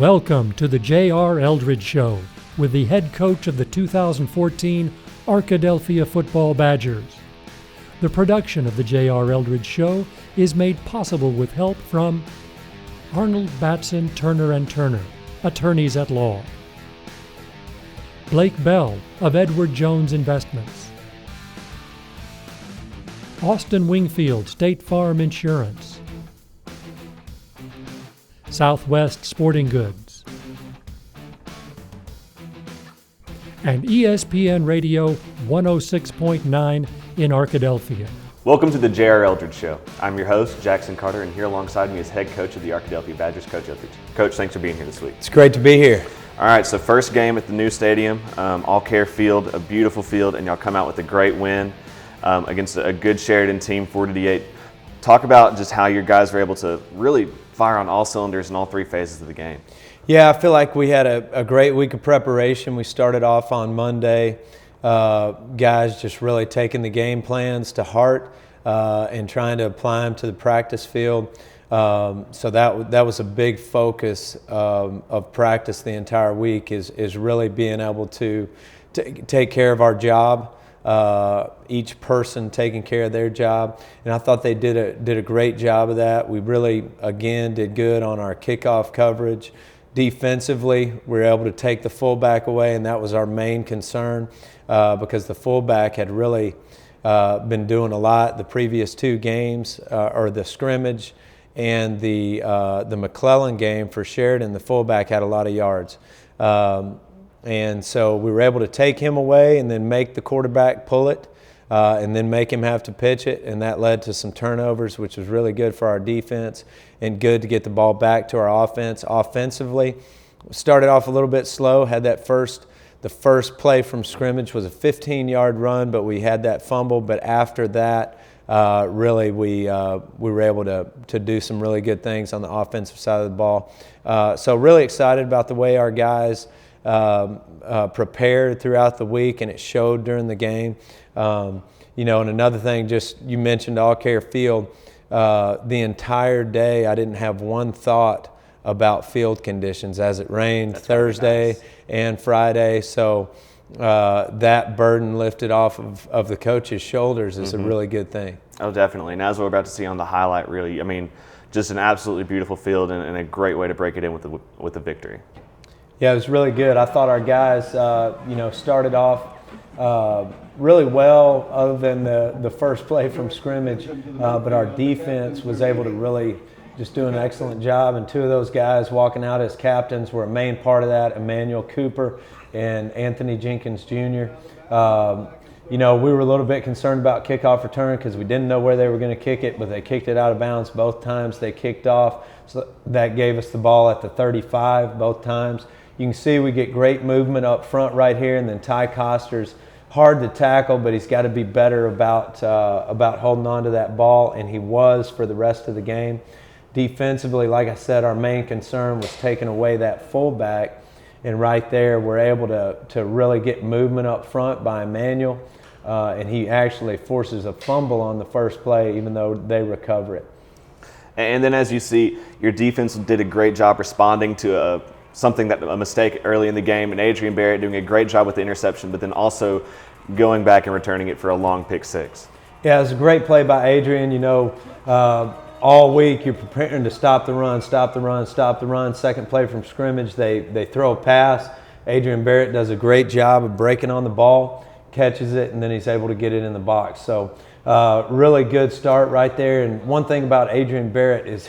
Welcome to the J.R. Eldridge Show with the head coach of the 2014 Arkadelphia Football Badgers. The production of the J.R. Eldridge Show is made possible with help from Arnold Batson Turner & Turner, attorneys at law; Blake Bell of Edward Jones Investments; Austin Wingfield State Farm Insurance; Southwest Sporting Goods; and ESPN Radio 106.9 in Arkadelphia. Welcome to the J.R. Eldridge Show. I'm your host, Jackson Carter, and here alongside me is head coach of the Arkadelphia Badgers, Coach Eldridge. Coach, thanks for being here this week. It's great to be here. All right, so first game at the new stadium, all-care field, a beautiful field, and y'all come out with a great win against a good Sheridan team, 40-8. Talk about just how your guys were able to really fire on all cylinders in all three phases of the game. Yeah, I feel like we had a great week of preparation. We started off on Monday. Guys just really taking the game plans to heart and trying to apply them to the practice field. So that was a big focus of practice the entire week is really being able to take care of our job. Each person taking care of their job, and I thought they did a great job of that. We really, again, did good on our kickoff coverage. Defensively, we were able to take the fullback away, and that was our main concern because the fullback had really been doing a lot the previous two games, or the scrimmage and the McClellan game for Sheridan. The fullback had a lot of yards. And so we were able to take him away and then make the quarterback pull it and then make him have to pitch it. And that led to some turnovers, which was really good for our defense and good to get the ball back to our offense. Offensively, started off a little bit slow, had the first play from scrimmage was a 15-yard run, but we had that fumble. But after that, really we were able to do some really good things on the offensive side of the ball. So really excited about the way our guys prepared throughout the week, and it showed during the game. And another thing, just you mentioned all-care field. The entire day, I didn't have one thought about field conditions as it rained. That's Thursday nice. And Friday. So that burden lifted off of the coach's shoulders is a really good thing. Oh, definitely. And as we're about to see on the highlight reel, I mean, just an absolutely beautiful field and a great way to break it in with the victory. Yeah, it was really good. I thought our guys, started off really well, other than the first play from scrimmage. But our defense was able to really just do an excellent job. And two of those guys walking out as captains were a main part of that: Emmanuel Cooper and Anthony Jenkins Jr. We were a little bit concerned about kickoff return because we didn't know where they were going to kick it, but they kicked it out of bounds both times they kicked off. So that gave us the ball at the 35 both times. You can see we get great movement up front right here, and then Ty Coster's hard to tackle, but he's got to be better about holding on to that ball, and he was for the rest of the game. Defensively, like I said, our main concern was taking away that fullback, and right there we're able to really get movement up front by Emmanuel, and he actually forces a fumble on the first play, even though they recover it. And then as you see, your defense did a great job responding to a mistake early in the game, and Adrian Barrett doing a great job with the interception, but then also going back and returning it for a long pick six. Yeah, it was a great play by Adrian. All week you're preparing to stop the run. Second play from scrimmage, they throw a pass. Adrian Barrett does a great job of breaking on the ball, catches it, and then he's able to get it in the box. So really good start right there. And one thing about Adrian Barrett is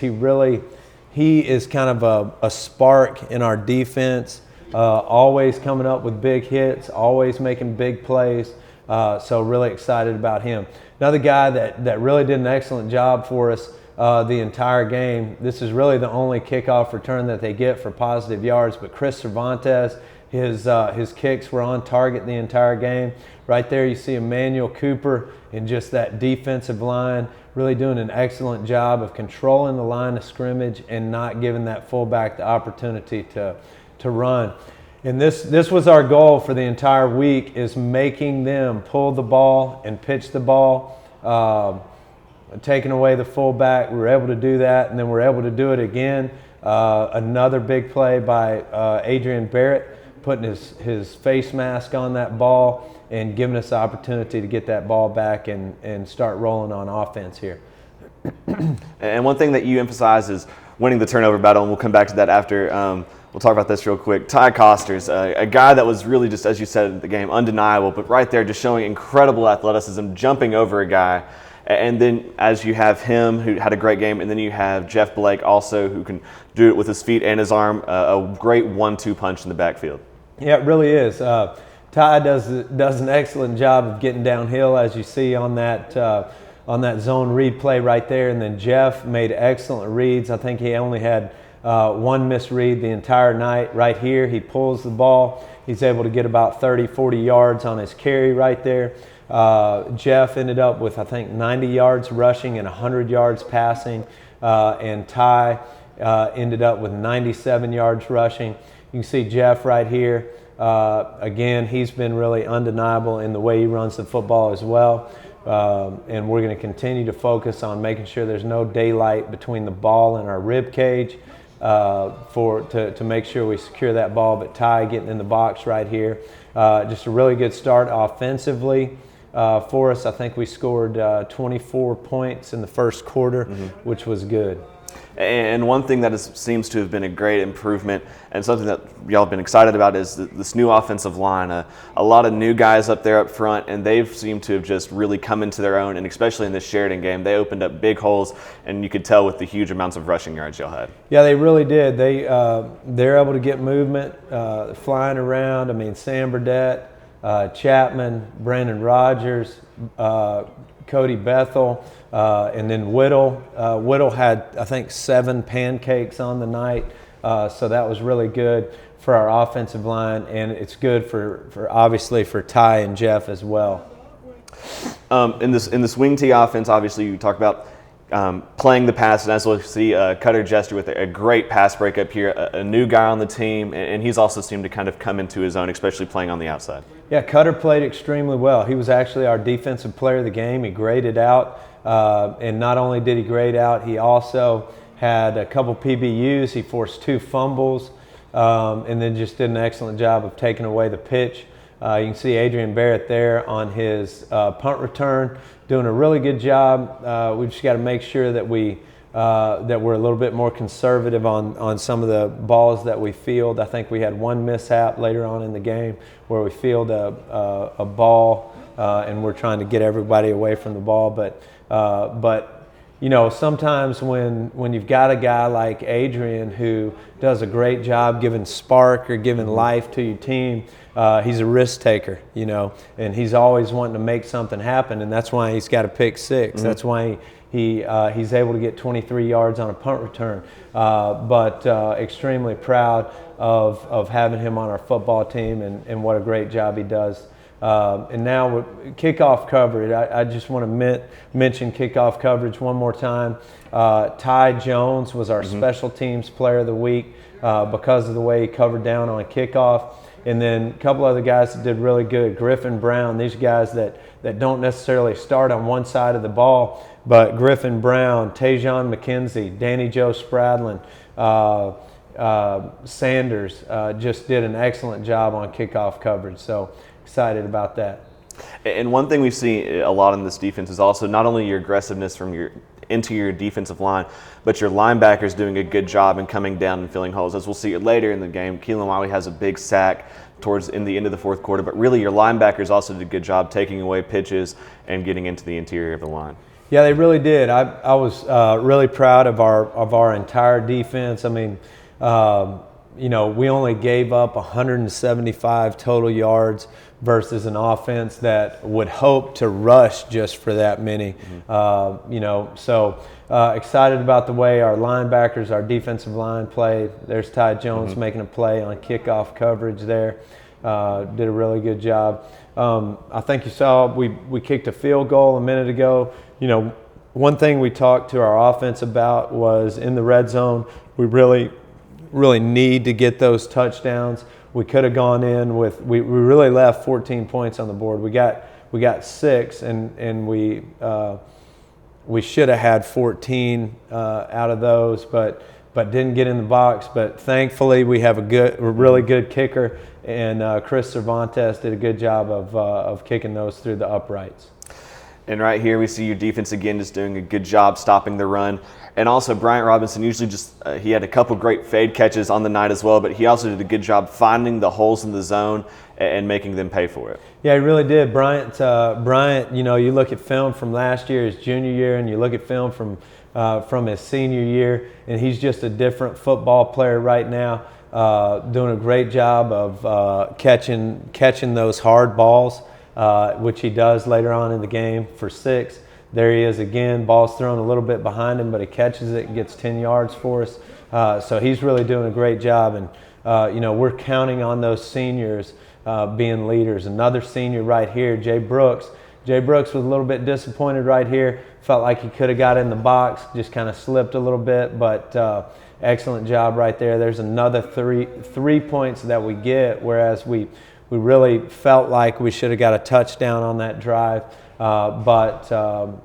he is kind of a spark in our defense, always coming up with big hits, always making big plays. So really excited about him. Another guy that really did an excellent job for us the entire game. This is really the only kickoff return that they get for positive yards, but Chris Cervantes, his kicks were on target the entire game. Right there you see Emmanuel Cooper and just that defensive line really doing an excellent job of controlling the line of scrimmage and not giving that fullback the opportunity to run. And this was our goal for the entire week, is making them pull the ball and pitch the ball, taking away the fullback. We were able to do that, and then we were able to do it again Another big play by Adrian Barrett, putting his face mask on that ball and giving us the opportunity to get that ball back and start rolling on offense here. And one thing that you emphasize is winning the turnover battle, and we'll come back to that after. We'll talk about this real quick. Ty Costers, a guy that was really just, as you said in the game, undeniable, but right there just showing incredible athleticism, jumping over a guy. And then as you have him, who had a great game, and then you have Jeff Blake also, who can do it with his feet and his arm, a great 1-2 punch in the backfield. Yeah, it really is. Ty does an excellent job of getting downhill, as you see on that zone read play right there. And then Jeff made excellent reads. I think he only had one misread the entire night. Right here, he pulls the ball. He's able to get about 30, 40 yards on his carry right there. Jeff ended up with, I think, 90 yards rushing and 100 yards passing. And Ty ended up with 97 yards rushing. You can see Jeff right here. Again, he's been really undeniable in the way he runs the football as well. And we're going to continue to focus on making sure there's no daylight between the ball and our rib cage to make sure we secure that ball. But Ty getting in the box right here. Just a really good start offensively for us. I think we scored 24 points in the first quarter, which was good. And one thing that seems to have been a great improvement and something that y'all have been excited about is this new offensive line. A lot of new guys up there up front, and they've seemed to have just really come into their own, and especially in this Sheridan game, they opened up big holes, and you could tell with the huge amounts of rushing yards y'all had. Yeah, they really did. They're able to get movement, flying around. I mean, Sam Burdett, Chapman, Brandon Rogers, Cody Bethel, and then Whittle. Whittle had, I think, 7 pancakes on the night, so that was really good for our offensive line, and it's good for obviously for Ty and Jeff as well. In this wing tee offense, obviously you talk about playing the pass, and as we'll see, Cutter Jester with a great pass breakup here, a new guy on the team, and he's also seemed to kind of come into his own, especially playing on the outside. Yeah, Cutter played extremely well. He was actually our defensive player of the game. He graded out, and not only did he grade out, he also had a couple PBUs. He forced 2 fumbles, and then just did an excellent job of taking away the pitch. You can see Adrian Barrett there on his punt return, doing a really good job. We just got to make sure that we're a little bit more conservative on some of the balls that we field. I think we had one mishap later on in the game where we field a ball and we're trying to get everybody away from the ball. But you know, sometimes when you've got a guy like Adrian who does a great job giving spark or giving life to your team, he's a risk taker, you know, and he's always wanting to make something happen, and that's why he's got a pick 6. That's why he's able to get 23 yards on a punt return. But extremely proud of having him on our football team, and what a great job he does. And now with kickoff coverage, I just want to mention kickoff coverage one more time. Ty Jones was our special teams player of the week because of the way he covered down on kickoff. And then a couple other guys that did really good. Griffin Brown, these guys that don't necessarily start on one side of the ball, but Griffin Brown, Tajon McKenzie, Danny Joe Spradlin, Sanders just did an excellent job on kickoff coverage. So excited about that. And one thing we see a lot in this defense is also not only your aggressiveness from into your defensive line, but your linebackers doing a good job in coming down and filling holes. As we'll see later in the game, Keelan Wiley has a big sack in the end of the fourth quarter, but really your linebackers also did a good job taking away pitches and getting into the interior of the line. Yeah, they really did. I was really proud of our entire defense. I mean, you know, we only gave up 175 total yards versus an offense that would hope to rush just for that many. You know, so excited about the way our linebackers, our defensive line played. There's Ty Jones making a play on kickoff coverage there. Did a really good job. I think you saw we kicked a field goal a minute ago. You know, one thing we talked to our offense about was in the red zone, we really need to get those touchdowns. We could have gone in with we really left 14 points on the board. We got 6, and we should have had 14 out of those, but but didn't get in the box. But thankfully, we have a really good kicker, and Chris Cervantes did a good job of kicking those through the uprights. And right here we see your defense again just doing a good job stopping the run. And also Bryant Robinson usually he had a couple great fade catches on the night as well, but he also did a good job finding the holes in the zone and making them pay for it. Yeah, he really did. Bryant, you look at film from last year, his junior year, and you look at film from his senior year, and he's just a different football player right now, doing a great job of catching those hard balls. Which he does later on in the game for 6. There he is again, ball's thrown a little bit behind him, but he catches it and gets 10 yards for us. So he's really doing a great job, and we're counting on those seniors being leaders. Another senior right here, Jay Brooks. Jay Brooks was a little bit disappointed right here, felt like he could have got in the box, just kind of slipped a little bit, but excellent job right there. There's another three points that we get, whereas we really felt like we should have got a touchdown on that drive, but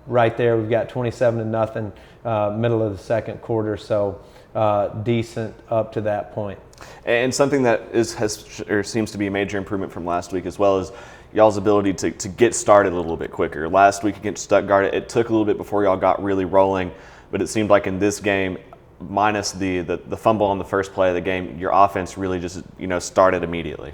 right there we've got 27-0, middle of the second quarter, so decent up to that point. And something that seems to be a major improvement from last week as well is y'all's ability to get started a little bit quicker. Last week against Stuttgart, it took a little bit before y'all got really rolling, but it seemed like in this game, minus the fumble on the first play of the game, your offense really just started immediately.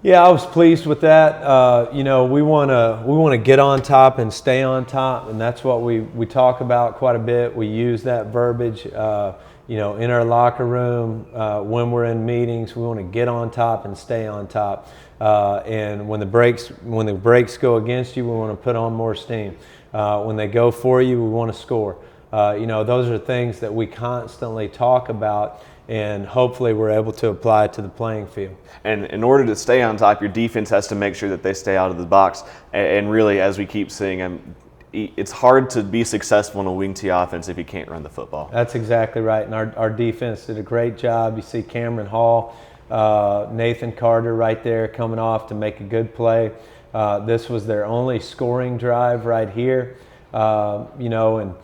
Yeah, I was pleased with that. We want to get on top and stay on top, and that's what we talk about quite a bit. We use that verbiage, in our locker room, when we're in meetings. We want to get on top and stay on top. And when the brakes go against you, we want to put on more steam. When they go for you, we want to score. Those are things that we constantly talk about, and hopefully we're able to apply it to the playing field. And in order to stay on top, your defense has to make sure that they stay out of the box. And really, as we keep seeing, it's hard to be successful in a wing T offense if you can't run the football. That's exactly right, and our defense did a great job. You see Cameron Hall, Nathan Carter right there coming off to make a good play. This was their only scoring drive right here, and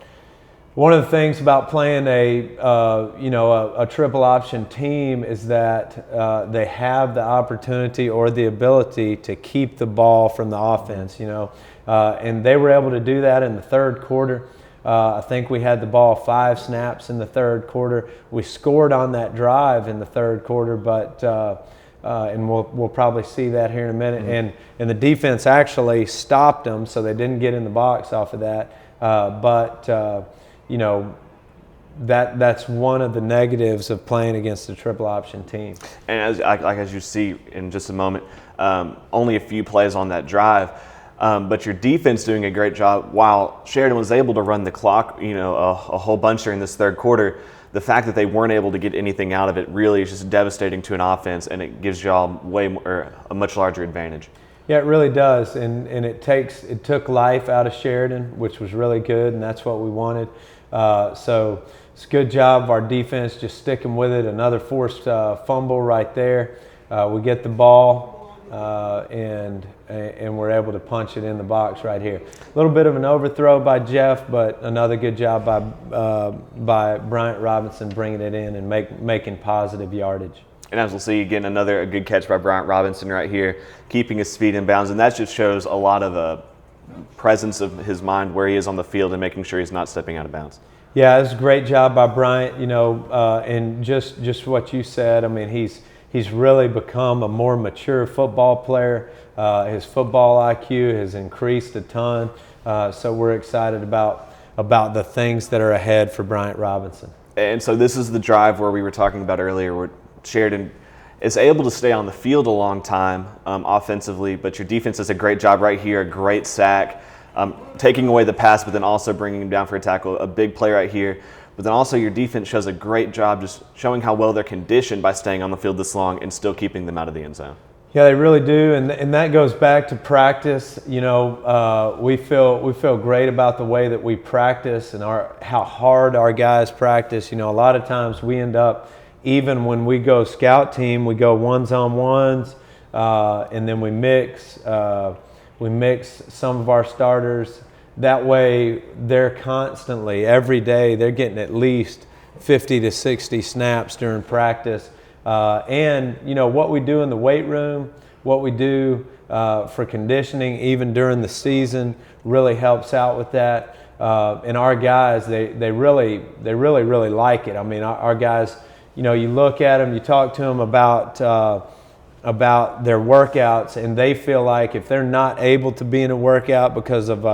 one of the things about playing a triple option team is that they have the opportunity or the ability to keep the ball from the offense, and they were able to do that in the third quarter. I think we had the ball 5 snaps in the third quarter. We scored on that drive in the third quarter, but and we'll probably see that here in a minute. Mm-hmm. And the defense actually stopped them, so they didn't get in the box off of that. That's one of the negatives of playing against a triple option team. And as you see in just a moment, only a few plays on that drive, but your defense doing a great job. While Sheridan was able to run the clock, a whole bunch during this third quarter, the fact that they weren't able to get anything out of it really is just devastating to an offense, and it gives y'all a much larger advantage. Yeah, it really does, and it took life out of Sheridan, which was really good, and that's what we wanted. So it's a good job of our defense just sticking with it. Another forced fumble right there. We get the ball, and we're able to punch it in the box right here. A little bit of an overthrow by Jeff, but another good job by Bryant Robinson bringing it in and making positive yardage. And as we'll see, again, a good catch by Bryant Robinson right here, keeping his feet in bounds. And that just shows a lot of presence of his mind where he is on the field and making sure he's not stepping out of bounds. Yeah, it was a great job by Bryant, and just what you said. I mean, he's really become a more mature football player. His football IQ has increased a ton. So we're excited about the things that are ahead for Bryant Robinson. And so this is the drive where we were talking about earlier, where Sheridan is able to stay on the field a long time offensively, but your defense does a great job right here, a great sack, taking away the pass, but then also bringing him down for a tackle, a big play right here. But then also your defense shows a great job just showing how well they're conditioned by staying on the field this long and still keeping them out of the end zone. Yeah, they really do, and that goes back to practice. We feel great about the way that we practice and how hard our guys practice. A lot of times we end up, even when we go scout team, we go ones on ones, and then we mix some of our starters. That way, they're constantly, every day, they're getting at least 50 to 60 snaps during practice. And, what we do in the weight room, what we do for conditioning, even during the season, really helps out with that. And our guys, they really like it. I mean, our guys, you look at them, you talk to them about their workouts, and they feel like if they're not able to be in a workout because of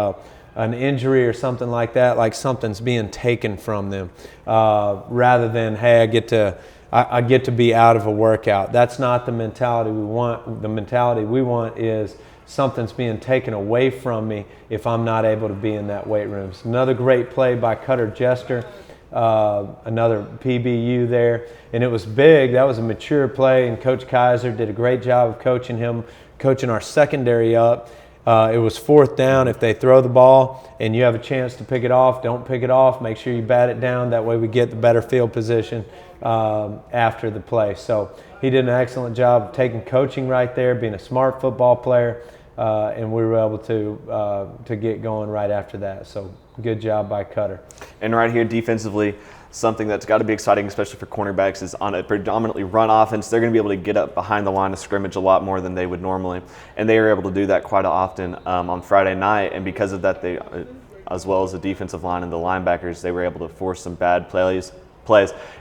an injury or something like that, like something's being taken from them, rather than, hey, I get to be out of a workout. That's not the mentality we want. The mentality we want is something's being taken away from me if I'm not able to be in that weight room. So another great play by Cutter Jester, another PBU there, and it was big. That was a mature play, and Coach Kaiser did a great job of coaching our secondary up. It was 4th down. If they throw the ball and you have a chance to pick it off, don't pick it off. Make sure you bat it down. That way we get the better field position after the play. So he did an excellent job of taking coaching right there, being a smart football player, and we were able to get going right after that. So good job by Cutter. And right here defensively, something that's got to be exciting, especially for cornerbacks, is on a predominantly run offense. They're going to be able to get up behind the line of scrimmage a lot more than they would normally, and they are able to do that quite often on Friday night. And because of that, they, as well as the defensive line and the linebackers, they were able to force some bad plays.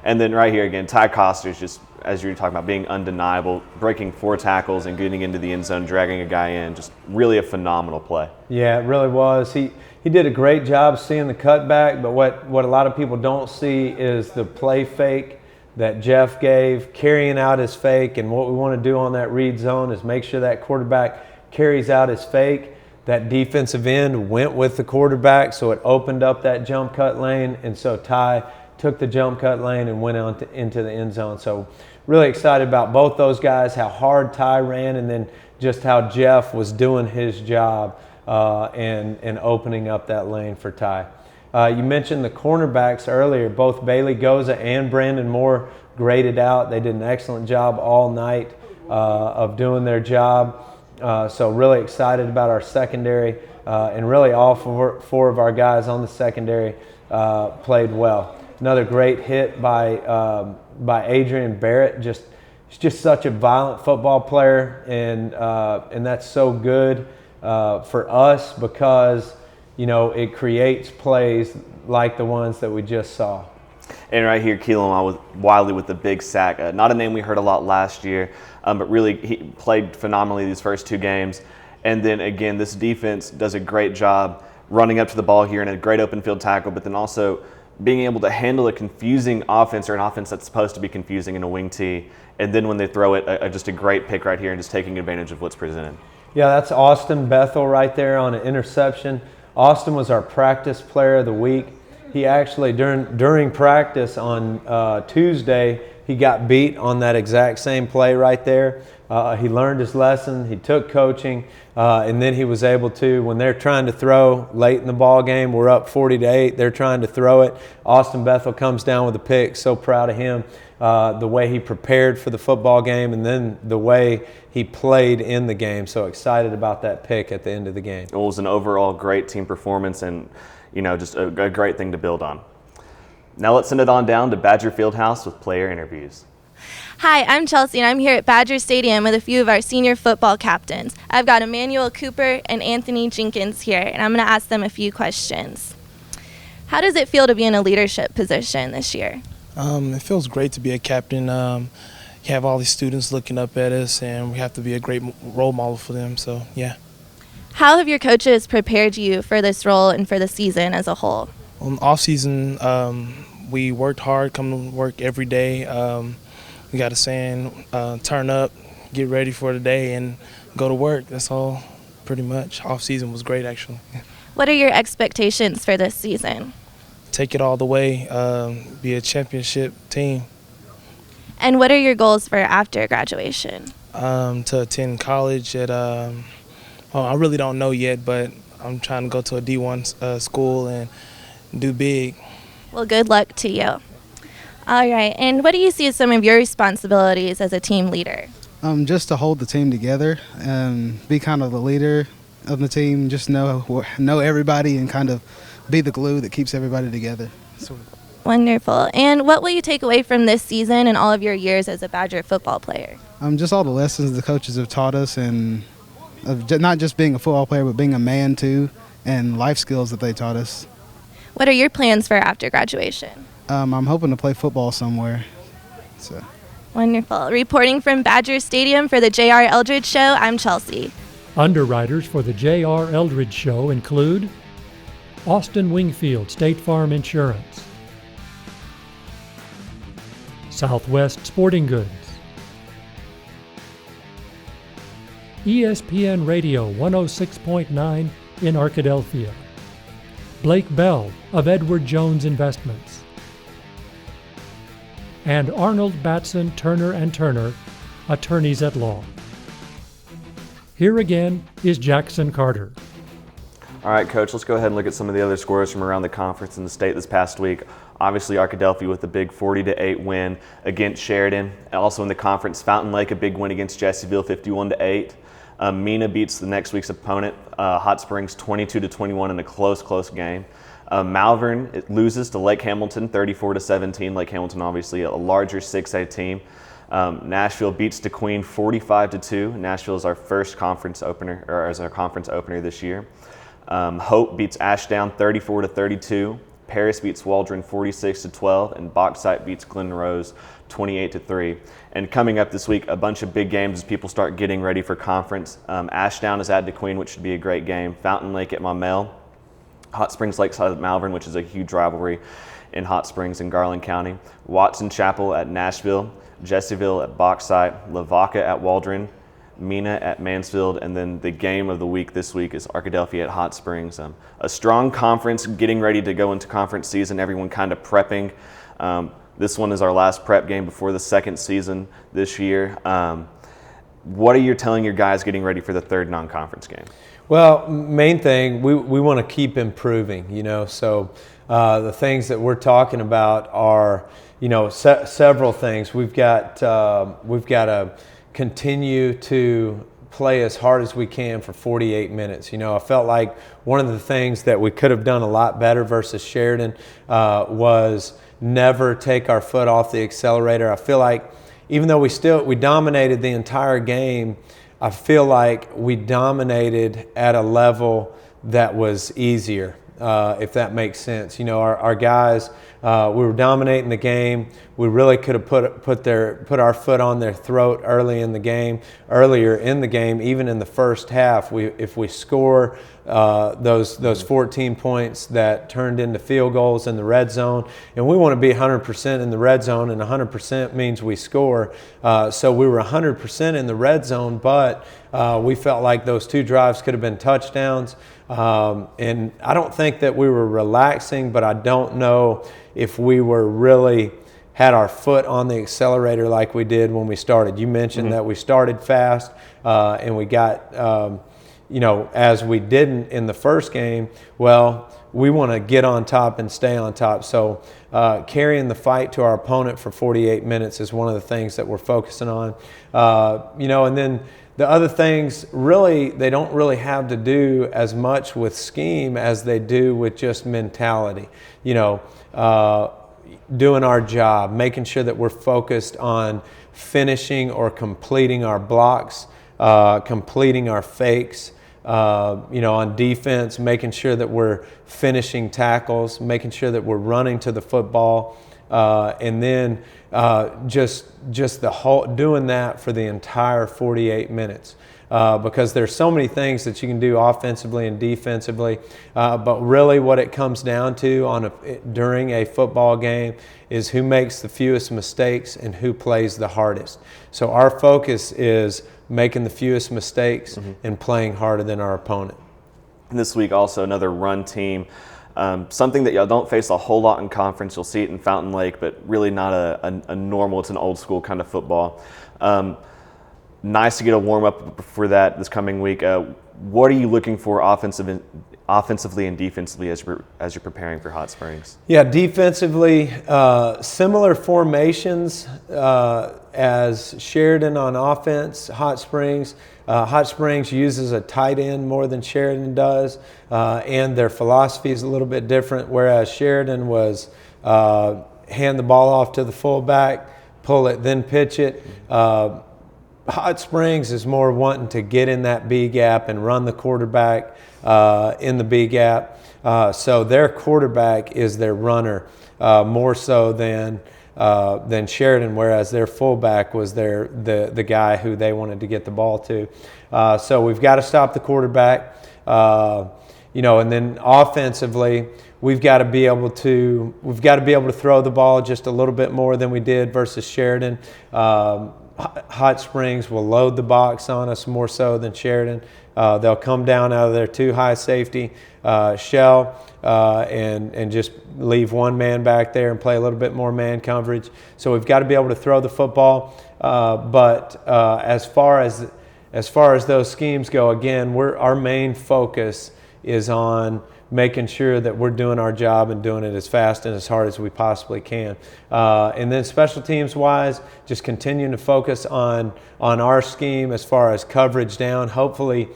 And then right here again, Ty Coster's just, as you were talking about, being undeniable, breaking 4 tackles and getting into the end zone, dragging a guy in. Just really a phenomenal play. Yeah, it really was. He did a great job seeing the cutback, but what a lot of people don't see is the play fake that Jeff gave, carrying out his fake. And what we want to do on that read zone is make sure that quarterback carries out his fake. That defensive end went with the quarterback, so it opened up that jump cut lane, and so Ty took the jump cut lane and went on into the end zone. So really excited about both those guys, how hard Ty ran, and then just how Jeff was doing his job and opening up that lane for Ty. You mentioned the cornerbacks earlier. Both Bailey Goza and Brandon Moore graded out. They did an excellent job all night of doing their job. So really excited about our secondary, and really all 4 of our guys on the secondary played well. Another great hit by Adrian Barrett. He's just such a violent football player, and that's so good for us because it creates plays like the ones that we just saw. And right here, Keelan Wiley with the big sack. Not a name we heard a lot last year, but really he played phenomenally these first 2 games. And then again, this defense does a great job running up to the ball here in a great open field tackle, but then also being able to handle a confusing offense, or an offense that's supposed to be confusing in a wing tee, and then when they throw it, just a great pick right here and just taking advantage of what's presented. Yeah, that's Austin Bethel right there on an interception. Austin was our practice player of the week. He actually, during practice on Tuesday, he got beat on that exact same play right there. He learned his lesson. He took coaching, and then he was able to, when they're trying to throw late in the ball game, we're up 40-8. They're trying to throw it. Austin Bethel comes down with a pick. So proud of him, the way he prepared for the football game, and then the way he played in the game. So excited about that pick at the end of the game. It was an overall great team performance, and just a great thing to build on. Now let's send it on down to Badger Fieldhouse with player interviews. Hi, I'm Chelsea, and I'm here at Badger Stadium with a few of our senior football captains. I've got Emmanuel Cooper and Anthony Jenkins here, and I'm going to ask them a few questions. How does it feel to be in a leadership position this year? It feels great to be a captain. You have all these students looking up at us, and we have to be a great role model for them, so yeah. How have your coaches prepared you for this role and for the season as a whole? Off season, we worked hard, come to work every day. We got a saying, turn up, get ready for the day, and go to work. That's all pretty much. Off season was great, actually. What are your expectations for this season? Take it all the way, be a championship team. And what are your goals for after graduation? To attend college at, I really don't know yet, but I'm trying to go to a D1 school and do big. Well, good luck to you. All right, and what do you see as some of your responsibilities as a team leader? Just to hold the team together and be kind of the leader of the team, just know everybody and kind of be the glue that keeps everybody together. Wonderful. And what will you take away from this season and all of your years as a Badger football player? Just all the lessons the coaches have taught us, and of not just being a football player, but being a man too, and life skills that they taught us. What are your plans for after graduation? I'm hoping to play football somewhere. So. Wonderful. Reporting from Badger Stadium for the J.R. Eldridge Show, I'm Chelsea. Underwriters for the J.R. Eldridge Show include Austin Wingfield State Farm Insurance, Southwest Sporting Goods, ESPN Radio 106.9 in Arkadelphia, Blake Bell of Edward Jones Investments, and Arnold Batson Turner & Turner, attorneys at law. Here again is Jackson Carter. All right, Coach, let's go ahead and look at some of the other scores from around the conference in the state this past week. Obviously, Arkadelphia with a big 40-8 win against Sheridan. Also in the conference, Fountain Lake, a big win against Jessieville, 51-8. Mina beats the next week's opponent, Hot Springs, 22-21 in a close game. Malvern, it loses to Lake Hamilton, 34-17. Lake Hamilton, obviously, a larger 6A team. Nashville beats DeQueen 45-2. Nashville is our first conference opener, or as our conference opener this year. Hope beats Ashdown 34-32. Paris beats Waldron 46-12, and Bauxite beats Glen Rose 28-3. And coming up this week, a bunch of big games as people start getting ready for conference. Ashdown is at DeQueen, which should be a great game. Fountain Lake at Maumelle. Hot Springs Lakeside at Malvern, which is a huge rivalry in Hot Springs and Garland County. Watson Chapel at Nashville. Jessieville at Bauxite. Lavaca at Waldron. Mina at Mansfield, and then the game of the week this week is Arkadelphia at Hot Springs. A strong conference, getting ready to go into conference season, everyone kind of prepping. This one is our last prep game before the second season this year. What are you telling your guys getting ready for the third non-conference game? Well, main thing, we want to keep improving, so the things that we're talking about are, several things. We've got to continue to play as hard as we can for 48 minutes. I felt like one of the things that we could have done a lot better versus Sheridan was never take our foot off the accelerator. I feel like even though we dominated the entire game, I feel like we dominated at a level that was easier, if that makes sense. Our guys, we were dominating the game. We really could have put our foot on their throat earlier in the game, even in the first half. If we score those 14 points that turned into field goals in the red zone, and we want to be 100% in the red zone, and 100% means we score. So we were 100% in the red zone, but we felt like those two drives could have been touchdowns. And I don't think that we were relaxing, but I don't know if we were really had our foot on the accelerator like we did when we started. You mentioned that we started fast, and we got, as we didn't in the first game, well, we want to get on top and stay on top. So carrying the fight to our opponent for 48 minutes is one of the things that we're focusing on. And then the other things, really, they don't really have to do as much with scheme as they do with just mentality. Doing our job, making sure that we're focused on finishing or completing our blocks, completing our fakes, on defense, making sure that we're finishing tackles, making sure that we're running to the football, and then just the whole doing that for the entire 48 minutes. Because there's so many things that you can do offensively and defensively, but really what it comes down to during a football game is who makes the fewest mistakes and who plays the hardest. So our focus is making the fewest mistakes and playing harder than our opponent. This week also another run team. Something that y'all don't face a whole lot in conference. You'll see it in Fountain Lake, but really not a normal, it's an old school kind of football. Nice to get a warm-up for that this coming week. What are you looking for offensively and defensively as you're preparing for Hot Springs? Yeah, defensively, similar formations as Sheridan on offense, Hot Springs uses a tight end more than Sheridan does, and their philosophy is a little bit different, whereas Sheridan was hand the ball off to the fullback, pull it, then pitch it. Hot Springs is more wanting to get in that B gap and run the quarterback in the B gap. So their quarterback is their runner more so than Sheridan, whereas their fullback was the guy who they wanted to get the ball to. So we've got to stop the quarterback, and then offensively, we've got to be able to throw the ball just a little bit more than we did versus Sheridan. Hot Springs will load the box on us more so than Sheridan. They'll come down out of their too high safety shell and just leave one man back there and play a little bit more man coverage. So we've got to be able to throw the football. But as far as those schemes go, again, our main focus is on making sure that we're doing our job and doing it as fast and as hard as we possibly can. And then special teams wise, just continuing to focus on our scheme as far as coverage down. Hopefully,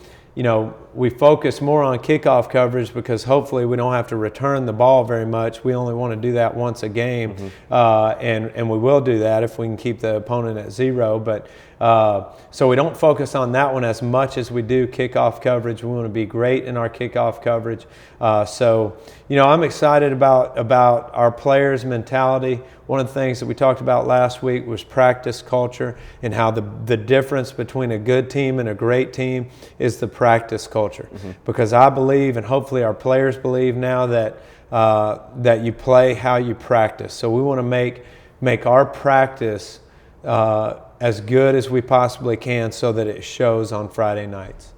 we focus more on kickoff coverage because hopefully we don't have to return the ball very much. We only want to do that once a game, and we will do that if we can keep the opponent at 0. But so we don't focus on that one as much as we do kickoff coverage. We want to be great in our kickoff coverage. So I'm excited about our players' mentality. One of the things that we talked about last week was practice culture and how the difference between a good team and a great team is the practice culture. Because I believe, and hopefully our players believe now, that you play how you practice. So we want to make our practice as good as we possibly can so that it shows on Friday nights.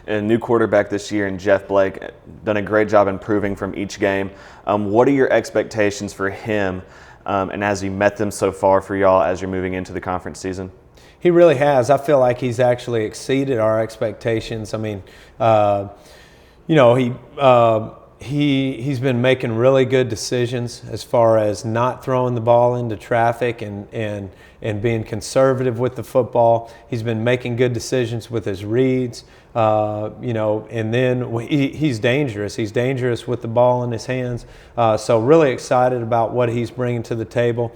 And a new quarterback this year in Jeff Blake, done a great job improving from each game. What are your expectations for him and has he met them so far for y'all as you're moving into the conference season? He really has. I feel like he's actually exceeded our expectations. I mean, he's been making really good decisions as far as not throwing the ball into traffic and being conservative with the football. He's been making good decisions with his reads, and then he's dangerous. He's dangerous with the ball in his hands. So really excited about what he's bringing to the table,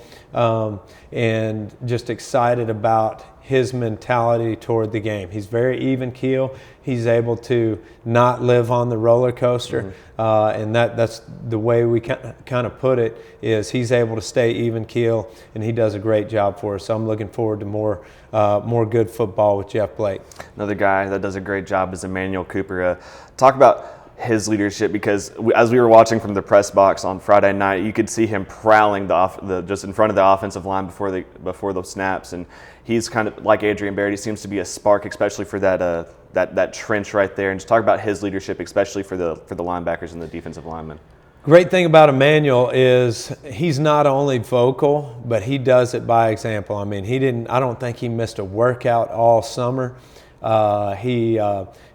and just excited about his mentality toward the game. He's very even keel. He's able to not live on the roller coaster, and that's the way we kind of put it, is he's able to stay even keel, and he does a great job for us. So I'm looking forward to more good football with Jeff Blake. Another guy that does a great job is Emmanuel Cooper. Talk about his leadership, because as we were watching from the press box on Friday night, you could see him prowling just in front of the offensive line before the snaps, and he's kind of like Adrian Barrett. He seems to be a spark, especially for that trench right there. And just talk about his leadership, especially for the linebackers and the defensive linemen. Great thing about Emmanuel is he's not only vocal, but he does it by example. I mean, I don't think he missed a workout all summer.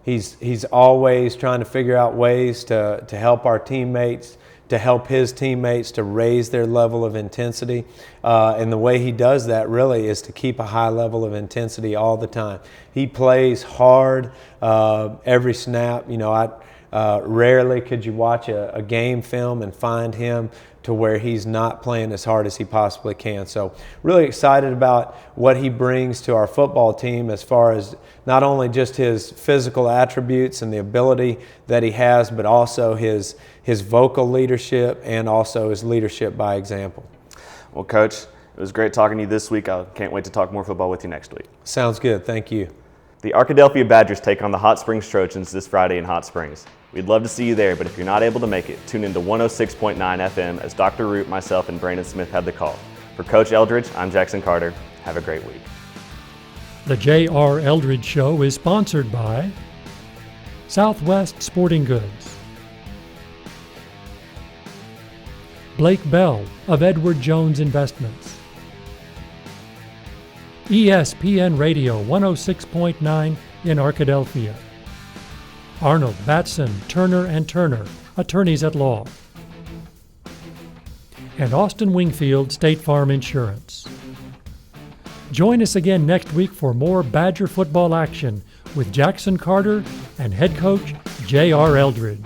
He's always trying to figure out ways to help our teammates, to help his teammates to raise their level of intensity. And the way he does that really is to keep a high level of intensity all the time. He plays hard every snap. Rarely could you watch a game film and find him to where he's not playing as hard as he possibly can. So really excited about what he brings to our football team as far as not only just his physical attributes and the ability that he has, but also his vocal leadership and also his leadership by example. Well, Coach, it was great talking to you this week. I can't wait to talk more football with you next week. Sounds good. Thank you. The Arkadelphia Badgers take on the Hot Springs Trojans this Friday in Hot Springs. We'd love to see you there, but if you're not able to make it, tune in to 106.9 FM as Dr. Root, myself, and Brandon Smith have the call. For Coach Eldridge, I'm Jackson Carter. Have a great week. The J.R. Eldridge Show is sponsored by Southwest Sporting Goods, Blake Bell of Edward Jones Investments, ESPN Radio 106.9 in Arkadelphia, Arnold, Batson, Turner & Turner, attorneys at law, and Austin Wingfield State Farm Insurance. Join us again next week for more Badger football action with Jackson Carter and head coach J.R. Eldridge.